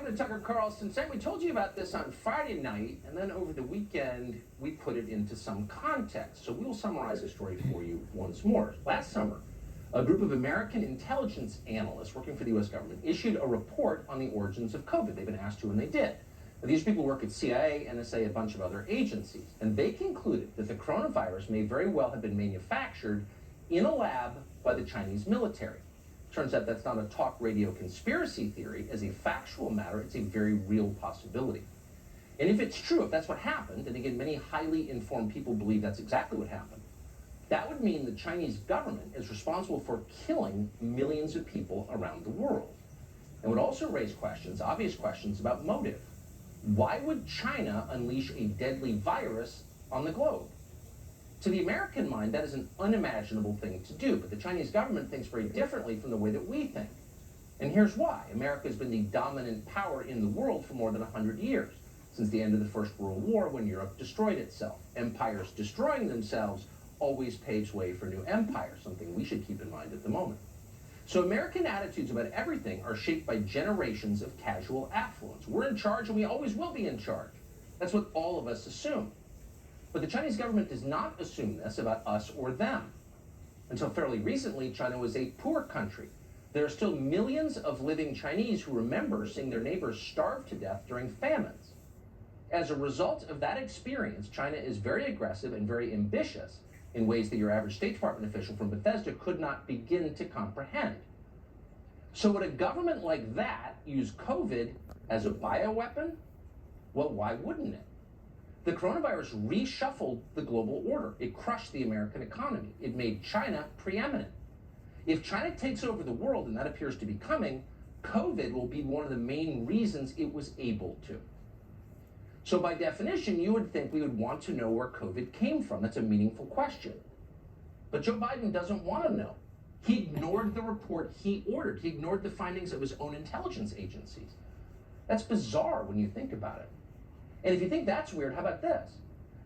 Welcome to Tucker Carlson Tonight. We told you about this on Friday night, and then over the weekend, we put it into some context. So we'll summarize the story for you once more. Last summer, a group of American intelligence analysts working for the U.S. government issued a report on the origins of COVID. They've been asked to, and they did. Now, these people work at CIA, NSA, a bunch of other agencies, and they concluded that the coronavirus may very well have been manufactured in a lab by the Chinese military. Turns out that's not a talk radio conspiracy theory. As a factual matter, it's a very real possibility. And if it's true, if that's what happened, and again, many highly informed people believe that's exactly what happened, that would mean the Chinese government is responsible for killing millions of people around the world. It would also raise questions, obvious questions, about motive. Why would China unleash a deadly virus on the globe? To the American mind, that is an unimaginable thing to do, but the Chinese government thinks very differently from the way that we think. And here's why. America has been the dominant power in the world for more than 100 years, since the end of the First World War when Europe destroyed itself. Empires destroying themselves always paves way for new empires, something we should keep in mind at the moment. So American attitudes about everything are shaped by generations of casual affluence. We're in charge and we always will be in charge. That's what all of us assume. But the Chinese government does not assume this about us or them. Until fairly recently, China was a poor country. There are still millions of living Chinese who remember seeing their neighbors starve to death during famines. As a result of that experience, China is very aggressive and very ambitious in ways that your average State Department official from Bethesda could not begin to comprehend. So would a government like that use COVID as a bioweapon? Well, why wouldn't it? The coronavirus reshuffled the global order. It crushed the American economy. It made China preeminent. If China takes over the world, and that appears to be coming, COVID will be one of the main reasons it was able to. So by definition, you would think we would want to know where COVID came from. That's a meaningful question. But Joe Biden doesn't want to know. He ignored the report he ordered. He ignored the findings of his own intelligence agencies. That's bizarre when you think about it. And if you think that's weird, how about this?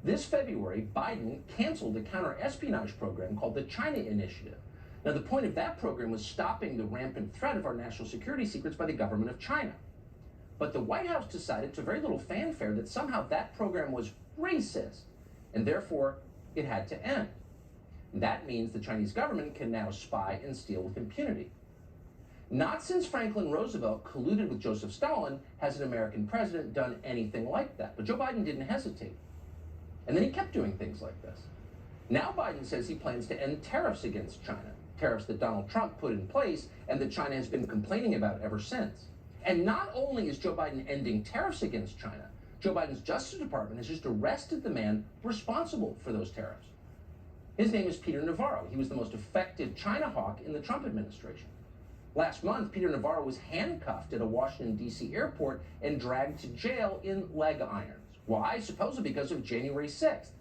This February, Biden canceled a counter-espionage program called the China Initiative. Now, the point of that program was stopping the rampant threat of our national security secrets by the government of China. But the White House decided, to very little fanfare, that somehow that program was racist, and therefore it had to end. That means the Chinese government can now spy and steal with impunity. Not since Franklin Roosevelt colluded with Joseph Stalin has an American president done anything like that. But Joe Biden didn't hesitate. And then he kept doing things like this. Now Biden says he plans to end tariffs against China, tariffs that Donald Trump put in place and that China has been complaining about ever since. And not only is Joe Biden ending tariffs against China, Joe Biden's Justice Department has just arrested the man responsible for those tariffs. His name is Peter Navarro. He was the most effective China hawk in the Trump administration. Last month, Peter Navarro was handcuffed at a Washington, D.C. airport and dragged to jail in leg irons. Why? Supposedly because of January 6th.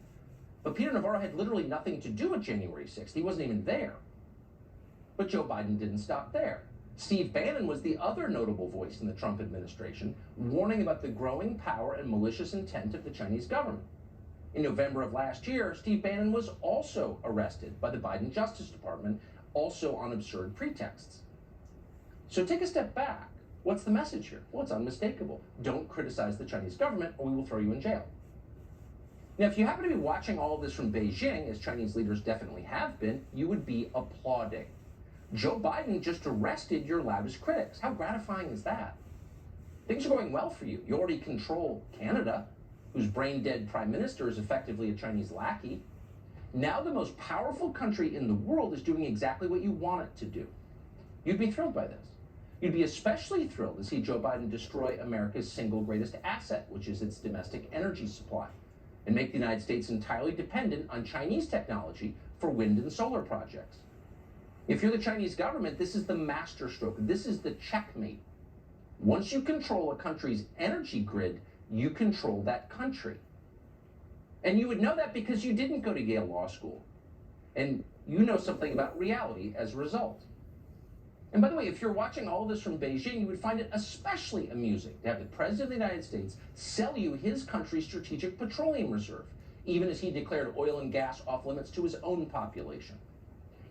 But Peter Navarro had literally nothing to do with January 6th. He wasn't even there. But Joe Biden didn't stop there. Steve Bannon was the other notable voice in the Trump administration, warning about the growing power and malicious intent of the Chinese government. In November of last year, Steve Bannon was also arrested by the Biden Justice Department, also on absurd pretexts. So take a step back. What's the message here? Well, it's unmistakable. Don't criticize the Chinese government or we will throw you in jail. Now, if you happen to be watching all of this from Beijing, as Chinese leaders definitely have been, you would be applauding. Joe Biden just arrested your loudest critics. How gratifying is that? Things are going well for you. You already control Canada, whose brain-dead prime minister is effectively a Chinese lackey. Now the most powerful country in the world is doing exactly what you want it to do. You'd be thrilled by this. You'd be especially thrilled to see Joe Biden destroy America's single greatest asset, which is its domestic energy supply, and make the United States entirely dependent on Chinese technology for wind and solar projects. If you're the Chinese government, this is the masterstroke. This is the checkmate. Once you control a country's energy grid, you control that country. And you would know that because you didn't go to Yale Law School. And you know something about reality as a result. And by the way, if you're watching all this from Beijing, you would find it especially amusing to have the President of the United States sell you his country's strategic petroleum reserve, even as he declared oil and gas off limits to his own population.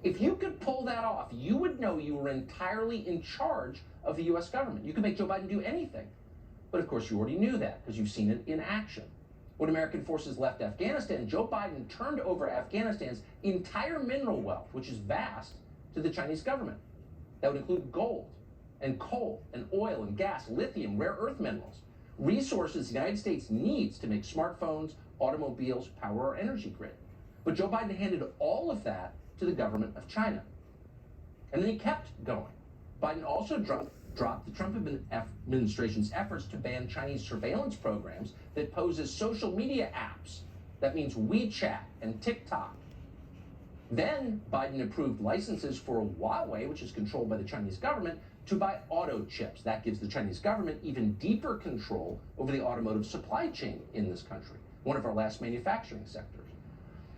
If you could pull that off, you would know you were entirely in charge of the U.S. government. You could make Joe Biden do anything. But of course, you already knew that because you've seen it in action. When American forces left Afghanistan, Joe Biden turned over Afghanistan's entire mineral wealth, which is vast, to the Chinese government. That would include gold and coal and oil and gas, lithium, rare earth minerals, resources the United States needs to make smartphones, automobiles, power our energy grid. But Joe Biden handed all of that to the government of China. And then he kept going. Biden also dropped the Trump administration's efforts to ban Chinese surveillance programs that pose as social media apps. That means WeChat and TikTok. Then Biden approved licenses for Huawei, which is controlled by the Chinese government, to buy auto chips. That gives the Chinese government even deeper control over the automotive supply chain in this country, one of our last manufacturing sectors.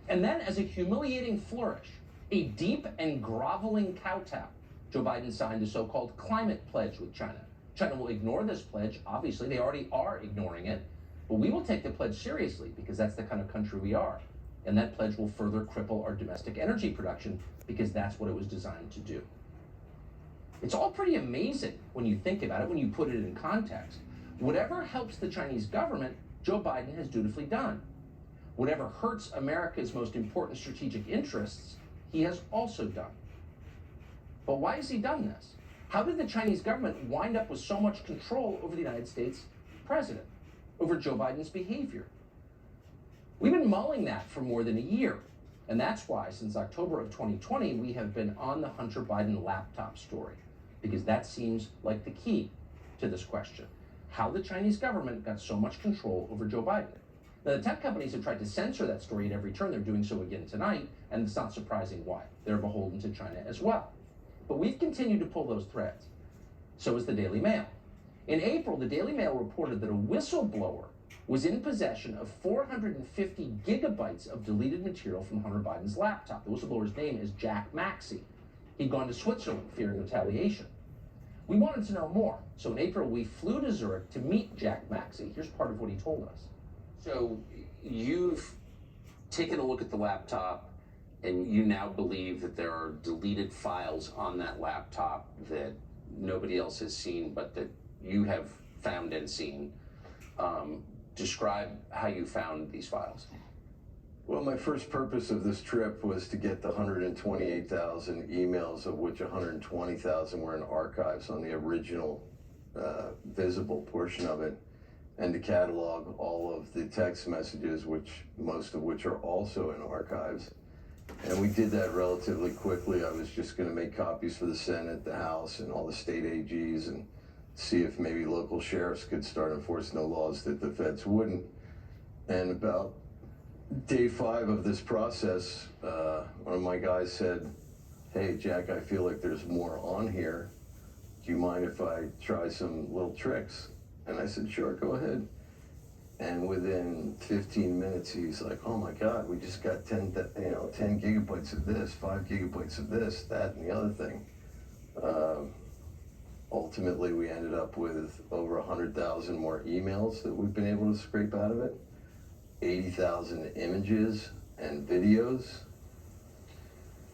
And then, as a humiliating flourish, a deep and groveling kowtow, Joe Biden signed the so-called climate pledge with China. China will ignore this pledge. Obviously, they already are ignoring it. But we will take the pledge seriously because that's the kind of country we are. And that pledge will further cripple our domestic energy production because that's what it was designed to do. It's all pretty amazing when you think about it, when you put it in context. Whatever helps the Chinese government, Joe Biden has dutifully done. Whatever hurts America's most important strategic interests, he has also done. But why has he done this? How did the Chinese government wind up with so much control over the United States president, over Joe Biden's behavior? We've been mulling that for more than a year. And that's why, since October of 2020, we have been on the Hunter Biden laptop story, because that seems like the key to this question. How the Chinese government got so much control over Joe Biden. Now, the tech companies have tried to censor that story at every turn. They're doing so again tonight, and it's not surprising why. They're beholden to China as well. But we've continued to pull those threads. So is the Daily Mail. In April, the Daily Mail reported that a whistleblower was in possession of 450 gigabytes of deleted material from Hunter Biden's laptop. The whistleblower's name is Jack Maxey. He'd gone to Switzerland fearing retaliation. We wanted to know more, so in April we flew to Zurich to meet Jack Maxey. Here's part of what he told us. So you've taken a look at the laptop, and you now believe that there are deleted files on that laptop that nobody else has seen, but that you have found and seen. Describe how you found these files. Well, my first purpose of this trip was to get the 128,000 emails, of which 120,000 were in archives on the original visible portion of it, and to catalog all of the text messages, most of which are also in archives. And we did that relatively quickly. I was just going to make copies for the Senate, the House, and all the state AGs, and see if maybe local sheriffs could start enforcing the laws that the feds wouldn't. And about day 5 of this process, one of my guys said, "Hey, Jack, I feel like there's more on here. Do you mind if I try some little tricks?" And I said, "Sure, go ahead." And within 15 minutes, he's like, "Oh my God, we just got 10 gigabytes of this, 5 gigabytes of this, that, and the other thing." Ultimately, we ended up with over 100,000 more emails that we've been able to scrape out of it, 80,000 images and videos.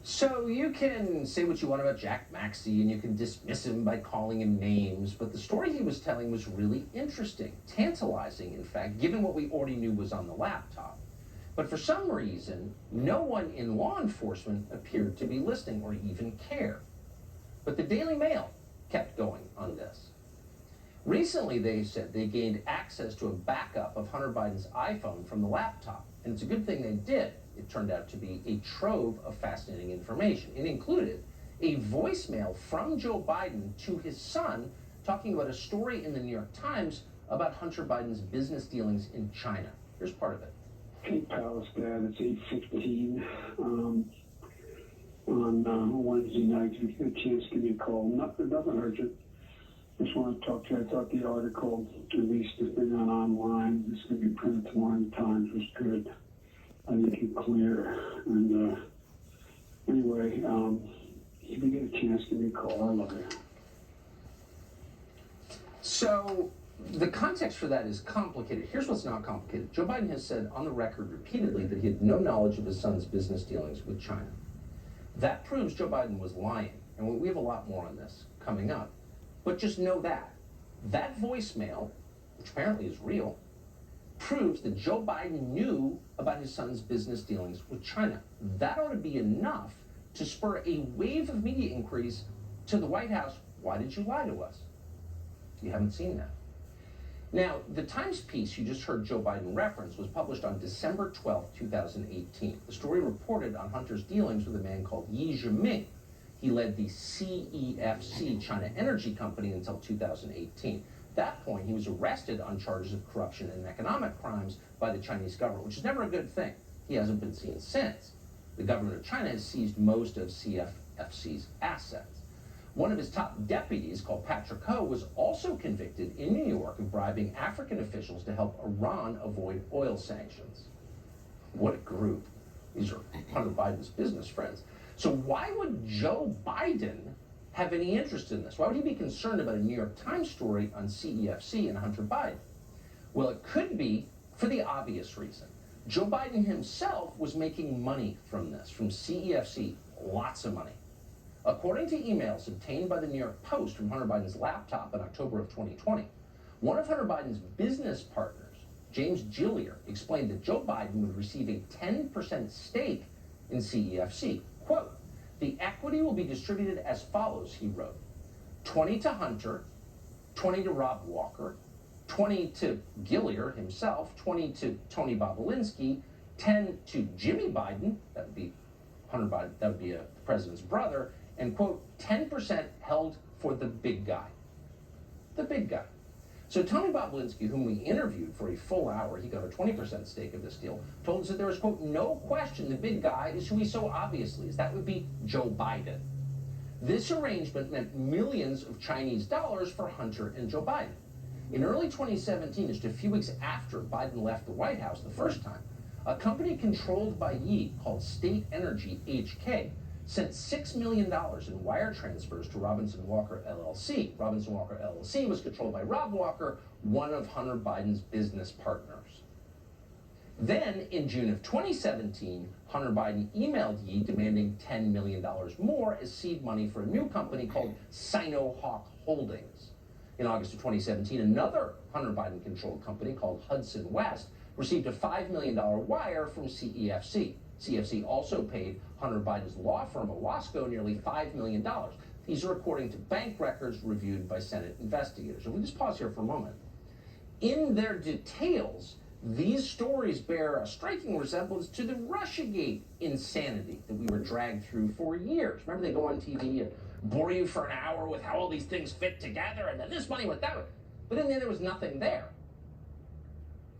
So you can say what you want about Jack Maxey, and you can dismiss him by calling him names, but the story he was telling was really interesting, tantalizing, in fact, given what we already knew was on the laptop. But for some reason, no one in law enforcement appeared to be listening or even care. But the Daily Mail kept going on this. Recently, they said they gained access to a backup of Hunter Biden's iPhone from the laptop, and it's a good thing they did. It turned out to be a trove of fascinating information. It included a voicemail from Joe Biden to his son talking about a story in the New York Times about Hunter Biden's business dealings in China. Here's part of it. Hey, Palace Dad, it's 8:15 on Wednesday night. If you get a chance, give me a call. Nothing urgent. Just want to talk to you. I thought the article, released this thing online, it's going to be printed tomorrow in the Times, was good. I think it's clear. And anyway, if you get a chance, give me a call. I love you. So the context for that is complicated. Here's what's not complicated. Joe Biden has said on the record repeatedly that he had no knowledge of his son's business dealings with China. That proves Joe Biden was lying. And we have a lot more on this coming up. But just know that voicemail which apparently is real, proves that Joe Biden knew about his son's business dealings with China. That ought to be enough to spur a wave of media inquiries to the White House. Why did you lie to us? You haven't seen that. Now, the Times piece you just heard Joe Biden reference was published on December 12, 2018. The story reported on Hunter's dealings with a man called Yi Zhiming. He led the CEFC, China Energy Company, until 2018. At that point, he was arrested on charges of corruption and economic crimes by the Chinese government, which is never a good thing. He hasn't been seen since. The government of China has seized most of CFFC's assets. One of his top deputies, called Patrick Ho, was also convicted in New York of bribing African officials to help Iran avoid oil sanctions. What a group. These are Hunter Biden's business friends. So why would Joe Biden have any interest in this? Why would he be concerned about a New York Times story on CEFC and Hunter Biden? Well, it could be for the obvious reason. Joe Biden himself was making money from this, from CEFC, lots of money. According to emails obtained by the New York Post from Hunter Biden's laptop in October of 2020, one of Hunter Biden's business partners, James Gillier, explained that Joe Biden would receive a 10% stake in CEFC. Quote, "The equity will be distributed as follows," he wrote. 20 to Hunter, 20 to Rob Walker, 20 to Gillier himself, 20 to Tony Bobolinsky, 10 to Jimmy Biden, that would be Hunter Biden, that would be the president's brother, and quote, 10% held for the big guy. The big guy. So Tony Bobolinsky, whom we interviewed for a full hour, he got a 20% stake of this deal, told us that there was, quote, no question the big guy is who he so obviously is. That would be Joe Biden. This arrangement meant millions of Chinese dollars for Hunter and Joe Biden. In early 2017, just a few weeks after Biden left the White House the first time, a company controlled by Yi called State Energy HK sent $6 million in wire transfers to Robinson Walker LLC. Robinson Walker LLC was controlled by Rob Walker, one of Hunter Biden's business partners. Then, in June of 2017, Hunter Biden emailed Yi demanding $10 million more as seed money for a new company called Sino-Hawk Holdings. In August of 2017, another Hunter Biden-controlled company called Hudson West received a $5 million wire from CEFC. CFC also paid Hunter Biden's law firm, Owasco, nearly $5 million. These are according to bank records reviewed by Senate investigators. And we just pause here for a moment. In their details, these stories bear a striking resemblance to the Russiagate insanity that we were dragged through for years. Remember, they go on TV and bore you for an hour with how all these things fit together, and then this money went that way. But in the end, there was nothing there.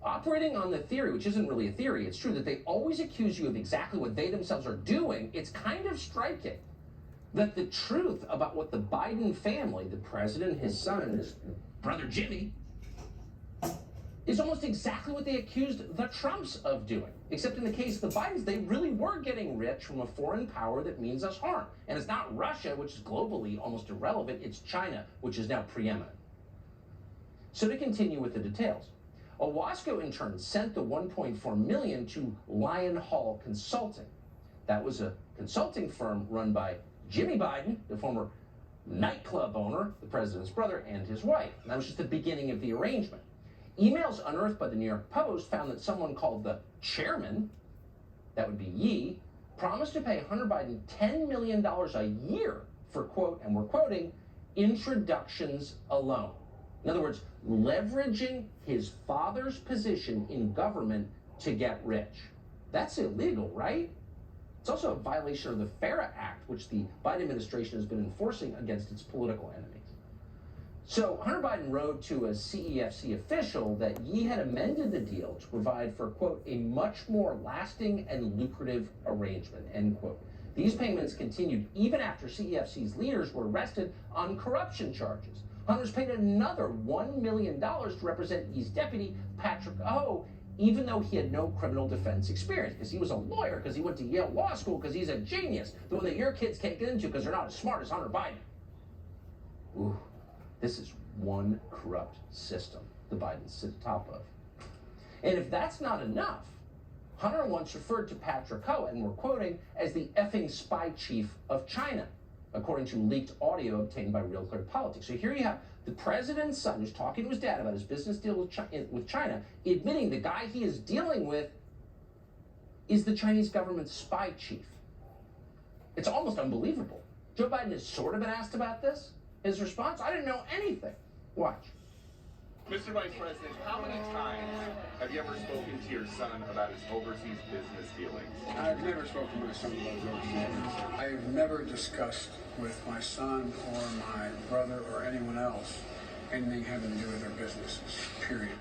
Operating on the theory, which isn't really a theory, it's true that they always accuse you of exactly what they themselves are doing. It's kind of striking that the truth about what the Biden family, the president, his son, and his brother Jimmy, is almost exactly what they accused the Trumps of doing. Except in the case of the Bidens, they really were getting rich from a foreign power that means us harm. And it's not Russia, which is globally almost irrelevant, it's China, which is now preeminent. So to continue with the details. Owasco, in turn, sent the $1.4 million to Lion Hall Consulting. That was a consulting firm run by Jimmy Biden, the former nightclub owner, the president's brother, and his wife. And that was just the beginning of the arrangement. Emails unearthed by the New York Post found that someone called the chairman, that would be Yi, promised to pay Hunter Biden $10 million a year for, quote, and we're quoting, introductions alone. In other words, leveraging his father's position in government to get rich. That's illegal, right? It's also a violation of the FARA Act, which the Biden administration has been enforcing against its political enemies. So Hunter Biden wrote to a CEFC official that Yi had amended the deal to provide for, quote, a much more lasting and lucrative arrangement, end quote. These payments continued even after CEFC's leaders were arrested on corruption charges. Hunter's paid another $1 million to represent Yi's deputy, Patrick Ho, even though he had no criminal defense experience, because he was a lawyer, because he went to Yale Law School, because he's a genius, the one that your kids can't get into because they're not as smart as Hunter Biden. Ooh, this is one corrupt system the Bidens sit atop of. And if that's not enough, Hunter once referred to Patrick Ho, and we're quoting, as the effing spy chief of China. according to leaked audio obtained by Real Clear Politics. So here you have the president's son who's talking to his dad about his business deal with China, admitting the guy he is dealing with is the Chinese government's spy chief. It's almost unbelievable. Joe Biden has sort of been asked about this. His response, I didn't know anything. Watch. Mr. Vice President, how many times have you ever spoken to your son about his overseas business dealings? I've never spoken to my son about those things. I have never discussed with my son or my brother or anyone else anything having to do with their businesses, period.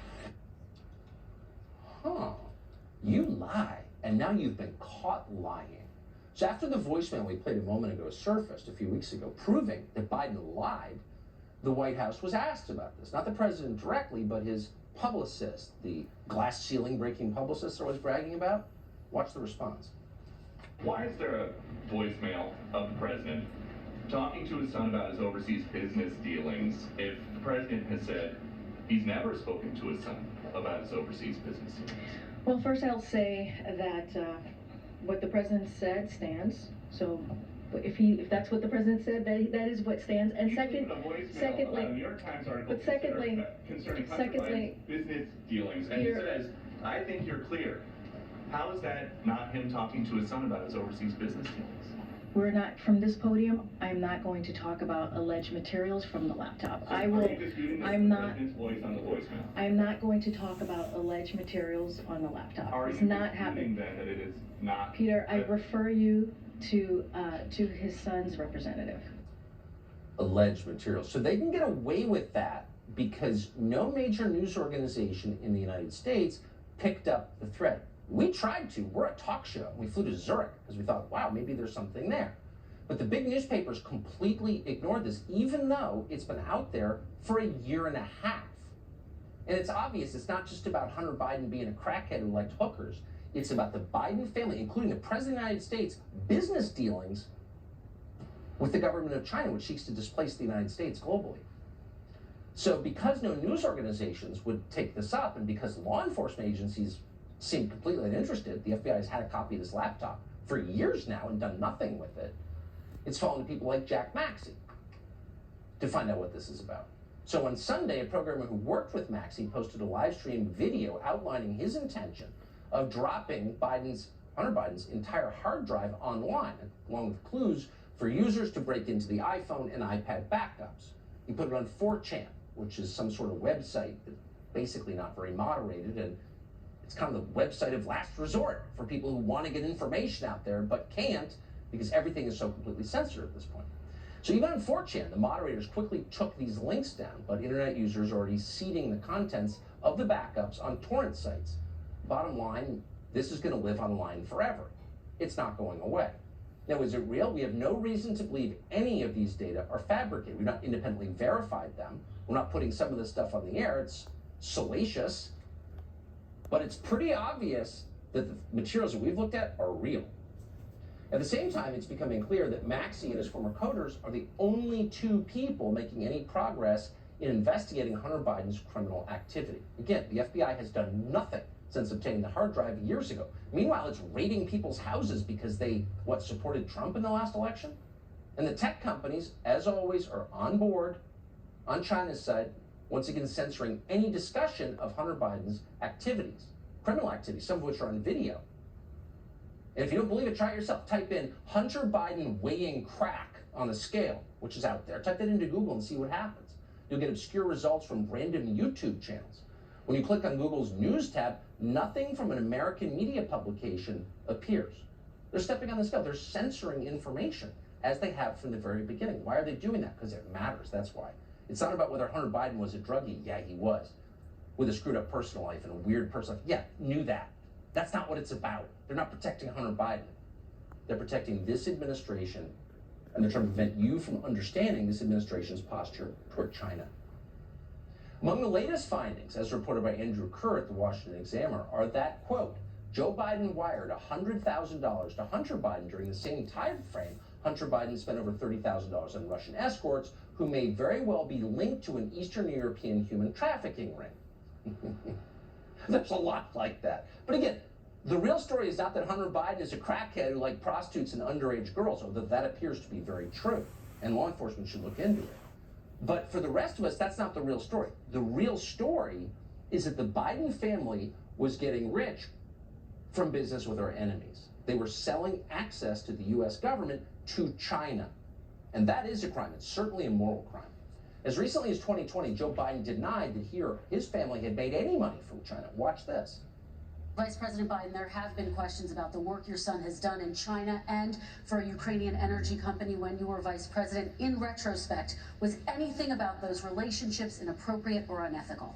Huh. You lie, and now you've been caught lying. So after the voicemail we played a moment ago surfaced a few weeks ago, proving that Biden lied, the White House was asked about this. Not the president directly, but his publicist, the glass ceiling breaking publicist they're always bragging about. Watch the response. Why is there a voicemail of the president talking to his son about his overseas business dealings if the president has said he's never spoken to his son about his overseas business dealings? Well, first I'll say that what the president said stands. So if that's what the president said, that is what stands. And secondly, a New York Times article but secondly, concerning Hunter Biden's business dealings, and he says, I think you're clear. How is that not him talking to his son about his overseas business dealings? we're not, from this podium, I'm not going to talk about alleged materials from the laptop. So I will, are you disputing this I'm the not, president's voice on the voicemail? I'm not going to talk about alleged materials on the laptop. Are It's you not disputing happening. then that it is not? Peter, I refer you to his son's representative. Alleged materials. So they can get away with that because no major news organization in the United States picked up the thread. We tried to. We're a talk show. We flew to Zurich because we thought, wow, maybe there's something there. But the big newspapers completely ignored this, even though it's been out there for a year and a half. And it's obvious it's not just about Hunter Biden being a crackhead who liked hookers. It's about the Biden family, including the President of the United States, business dealings with the government of China, which seeks to displace the United States globally. So because no news organizations would take this up, and because law enforcement agencies seem completely uninterested, the FBI has had a copy of this laptop for years now and done nothing with it, it's fallen to people like Jack Maxey to find out what this is about. So on Sunday, a programmer who worked with Maxey posted a live stream video outlining his intention of dropping Hunter Biden's entire hard drive online, along with clues for users to break into the iPhone and iPad backups. He put it on 4chan, which is some sort of website that's basically not very moderated, and it's kind of the website of last resort for people who want to get information out there but can't because everything is so completely censored at this point. So even on 4chan, the moderators quickly took these links down, but internet users are already seeding the contents of the backups on torrent sites. Bottom line, this is going to live online forever. It's not going away. Now, is it real? We have no reason to believe any of these data are fabricated. We've not independently verified them. We're not putting some of this stuff on the air. It's salacious. But it's pretty obvious that the materials that we've looked at are real. At the same time, it's becoming clear that Maxey and his former coders are the only two people making any progress in investigating Hunter Biden's criminal activity. Again, the FBI has done nothing since obtaining the hard drive years ago. Meanwhile, it's raiding people's houses because they, supported Trump in the last election? And the tech companies, as always, are on board, on China's side, once again censoring any discussion of Hunter Biden's activities, criminal activities, some of which are on video. And if you don't believe it, try it yourself. Type in Hunter Biden weighing crack on a scale, which is out there. Type that into Google and see what happens. You'll get obscure results from random YouTube channels. When you click on Google's News tab, nothing from an American media publication appears. They're stepping on the scale. They're censoring information, as they have from the very beginning. Why are they doing that? Because it matters. That's why. It's not about whether Hunter Biden was a druggie. Yeah, he was. With a screwed up personal life and a weird personal life. Yeah, knew that. That's not what it's about. They're not protecting Hunter Biden. They're protecting this administration, and they're trying to prevent you from understanding this administration's posture toward China. Among the latest findings, as reported by Andrew Kerr at the Washington Examiner, are that, quote, Joe Biden wired $100,000 to Hunter Biden during the same time frame. Hunter Biden spent over $30,000 on Russian escorts, who may very well be linked to an Eastern European human trafficking ring. There's a lot like that. But again, the real story is not that Hunter Biden is a crackhead who liked prostitutes and underage girls, although that appears to be very true. and law enforcement should look into it. But for the rest of us, that's not the real story. The real story is that the Biden family was getting rich from business with our enemies. They were selling access to the US government to China. And that is a crime. It's certainly a moral crime. As recently as 2020, Joe Biden denied that his family had made any money from China. Watch this. Vice President Biden, there have been questions about the work your son has done in China and for a Ukrainian energy company when you were vice president. In retrospect, was anything about those relationships inappropriate or unethical?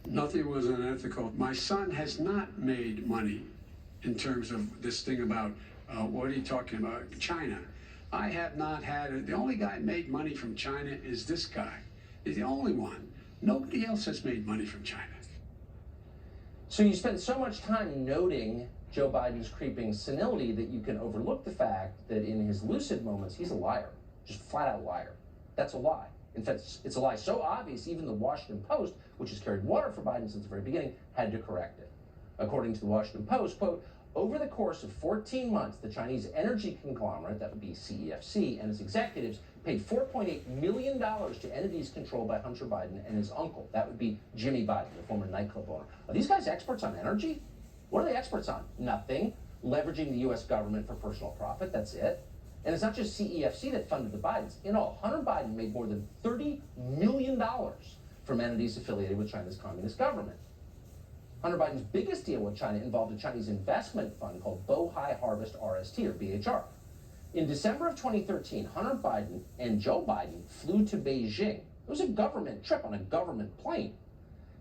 Nothing was unethical. My son has not made money in terms of this thing about, what are you talking about, China. I have not had it. The only guy made money from China is this guy. He's the only one. Nobody else has made money from China. So you spend so much time noting Joe Biden's creeping senility that you can overlook the fact that in his lucid moments, he's a liar, just flat out liar. That's a lie. In fact, it's a lie so obvious, even the Washington Post, which has carried water for Biden since the very beginning, had to correct it. According to the Washington Post, quote, over the course of 14 months, the Chinese energy conglomerate, that would be CEFC, and its executives paid $4.8 million to entities controlled by Hunter Biden and his uncle. That would be Jimmy Biden, the former nightclub owner. Are these guys experts on energy? What are they experts on? Nothing. Leveraging the U.S. government for personal profit, that's it. And it's not just CEFC that funded the Bidens. In all, Hunter Biden made more than $30 million from entities affiliated with China's communist government. Hunter Biden's biggest deal with China involved a Chinese investment fund called Bohai Harvest RST, or BHR. In December of 2013, Hunter Biden and Joe Biden flew to Beijing. It was a government trip on a government plane.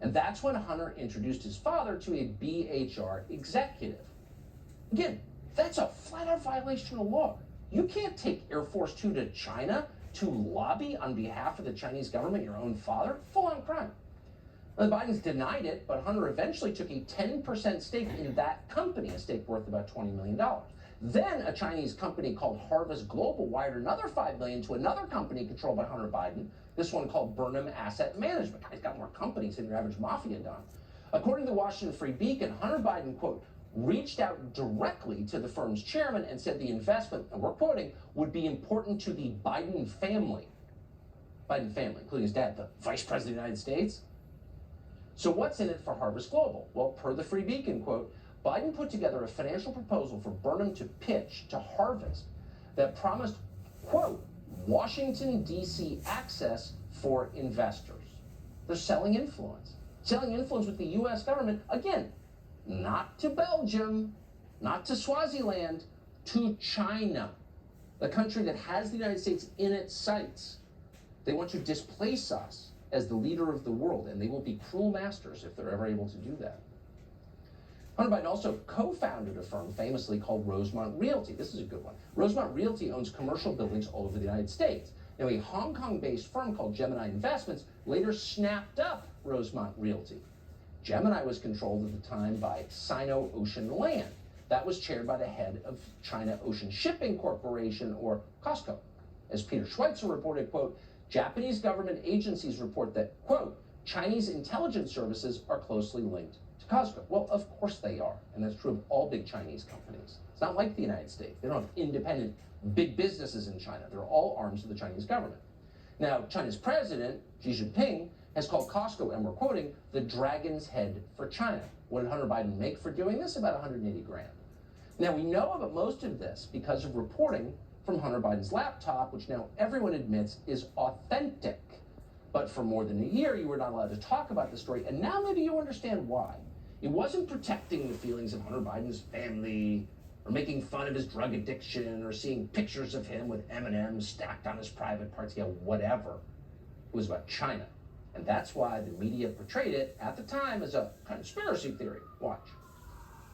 And that's when Hunter introduced his father to a BHR executive. Again, that's a flat-out violation of law. You can't take Air Force Two to China to lobby on behalf of the Chinese government, your own father. Full-on crime. Now, the Bidens denied it, but Hunter eventually took a 10% stake in that company, a stake worth about $20 million. Then a Chinese company called Harvest Global wired another $5 million to another company controlled by Hunter Biden, this one called Burnham Asset Management. He's got more companies than your average mafia don. According to the Washington Free Beacon, Hunter Biden, quote, reached out directly to the firm's chairman and said the investment, and we're quoting, would be important to the Biden family. Biden family, including his dad, the Vice President of the United States. So what's in it for Harvest Global? Well, per the Free Beacon, quote, Biden put together a financial proposal for Burnham to pitch to Harvest that promised, quote, Washington, D.C. access for investors. They're selling influence. Selling influence with the U.S. government, again, not to Belgium, not to Swaziland, to China, the country that has the United States in its sights. They want to displace us as the leader of the world, and they will be cruel masters if they're ever able to do that. Hunter Biden also co-founded a firm famously called Rosemont Realty. This is a good one. Rosemont Realty owns commercial buildings all over the United States. Now, a Hong Kong-based firm called Gemini Investments later snapped up Rosemont Realty. Gemini was controlled at the time by Sino-Ocean Land. That was chaired by the head of China Ocean Shipping Corporation, or COSCO. As Peter Schweitzer reported, quote, Japanese government agencies report that, quote, Chinese intelligence services are closely linked to COSCO. Well, of course they are, and that's true of all big Chinese companies. It's not like the United States. They don't have independent big businesses in China. They're all arms of the Chinese government. Now, China's president, Xi Jinping, has called COSCO, and we're quoting, the dragon's head for China. What did Hunter Biden make for doing this? About 180 grand. Now, we know about most of this because of reporting from Hunter Biden's laptop, which now everyone admits is authentic. But for more than a year, you were not allowed to talk about the story, and now maybe you understand why. It wasn't protecting the feelings of Hunter Biden's family, or making fun of his drug addiction, or seeing pictures of him with M&Ms stacked on his private parts, whatever. It was about China. And that's why the media portrayed it at the time as a conspiracy theory. Watch.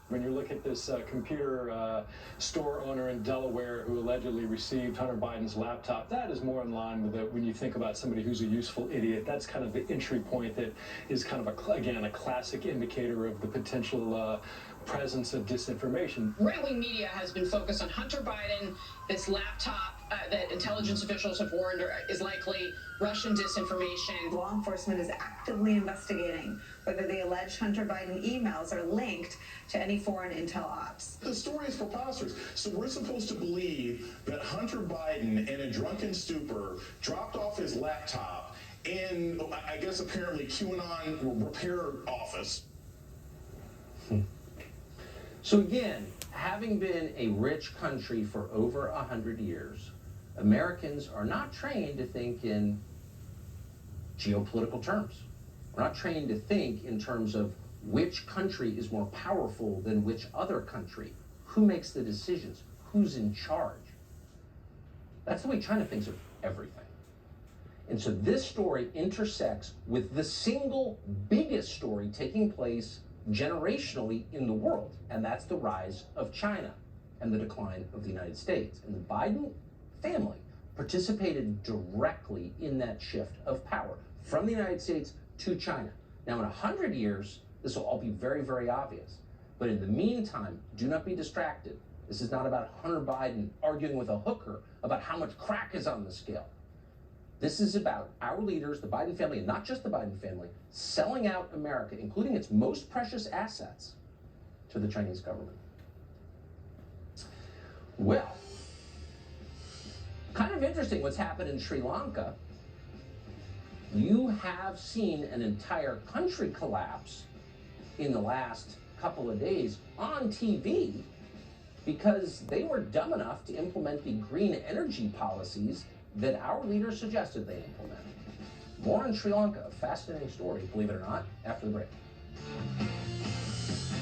When you look at this computer store owner in Delaware who allegedly received Hunter Biden's laptop, that is more in line with when you think about somebody who's a useful idiot. That's kind of the entry point that is kind of, again, a classic indicator of the potential presence of disinformation. Right-wing media has been focused on Hunter Biden, this laptop that intelligence officials have warned is likely Russian disinformation. Law enforcement is actively investigating whether the alleged Hunter Biden emails are linked to any foreign intel ops. The story is preposterous. So we're supposed to believe that Hunter Biden, in a drunken stupor, dropped off his laptop in, I guess, apparently QAnon repair office. So again, having been a rich country for over 100 years, Americans are not trained to think in geopolitical terms. We're not trained to think in terms of which country is more powerful than which other country, who makes the decisions, who's in charge. That's the way China thinks of everything. And so this story intersects with the single biggest story taking place generationally in the world, and that's the rise of China and the decline of the United States. And the Biden family participated directly in that shift of power from the United States to China. Now, in 100 years, this will all be very, very obvious. But in the meantime, do not be distracted. This is not about Hunter Biden arguing with a hooker about how much crack is on the scale. This is about our leaders, the Biden family, and not just the Biden family, selling out America, including its most precious assets, to the Chinese government. Well, kind of interesting what's happened in Sri Lanka. You have seen an entire country collapse in the last couple of days on TV because they were dumb enough to implement the green energy policies that our leaders suggested they implement. More on Sri Lanka, a fascinating story, believe it or not, after the break.